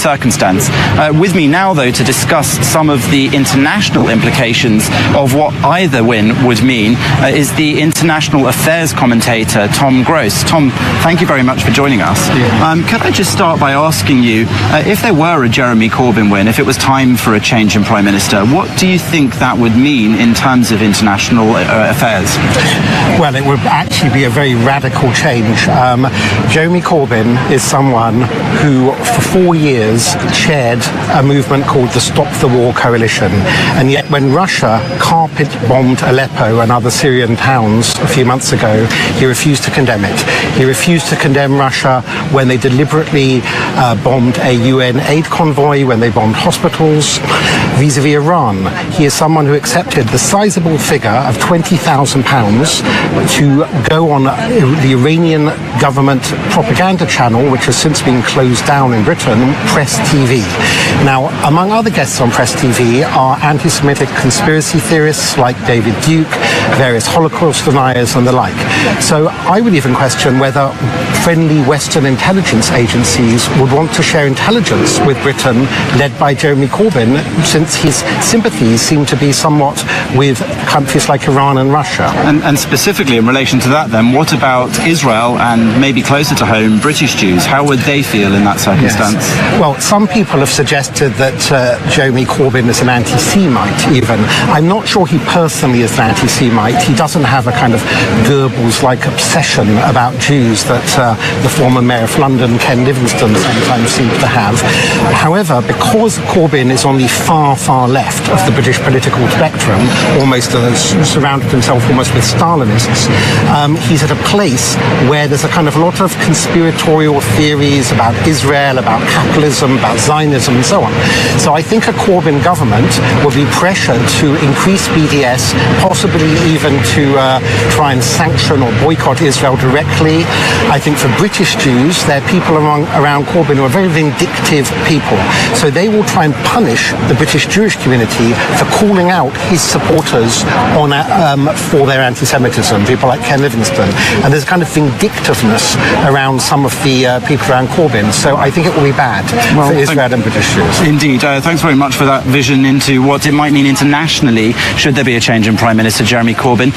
circumstance. With me now, though, to discuss some of the international implications of what either win would mean is the international affairs commentator, Tom Gross. Tom, thank you very much for joining us. Could I just start by asking you, if there were a Jeremy Corbyn win, if it was time for a change in Prime Minister, what do you think that would mean in terms of international affairs? Well, it would actually be a very radical change. Jeremy Corbyn is someone who, for 4 years, chaired a movement called the Stop the War Coalition. And yet when Russia carpet-bombed Aleppo and other Syrian towns a few months ago, he refused to condemn it. He refused to condemn Russia when they deliberately bombed a UN aid convoy, when they bombed hospitals. Vis-a-vis Iran, he is someone who accepted the sizable figure of £20,000 to go on the Iranian government propaganda channel, which has since been closed down in Britain, Press TV. Now, among other guests on Press TV are anti-Semitic conspiracy theorists like David Duke, various Holocaust deniers and the like. So I would even question whether friendly Western intelligence agencies would want to share intelligence with Britain, led by Jeremy Corbyn, since his sympathies seem to be somewhat with countries like Iran and Russia. And specifically in relation to that then, what about Israel and maybe closer to home, British Jews? How would they feel in that circumstance? Yes. Well, some people have suggested that Jeremy Corbyn is an anti-Semite even. I'm not sure he personally is an anti-Semite. He doesn't have a kind of Goebbels-like obsession about Jews that the former mayor of London, Ken Livingstone, sometimes seems to have. However, because Corbyn is on the far, far left of the British political spectrum, almost surrounded himself almost with Stalinists, he's at a place where there's a kind of lot of conspiratorial theories about Israel, about capitalism, about Zionism and so on. So I think a Corbyn government will be pressured to increase BDS, possibly even to try and sanction or boycott Israel directly. I think for British Jews, there are people around Corbyn who are very vindictive people. So they will try and punish the British Jewish community for calling out his supporters on for their anti-Semitism, people like Ken Livingstone. And there's kind of vindictiveness around some of the people around Corbyn. So I think it will be bad for Israel and British Jews. Indeed. Thanks very much for that vision into what it might mean internationally should there be a change in Prime Minister Jeremy Corbyn.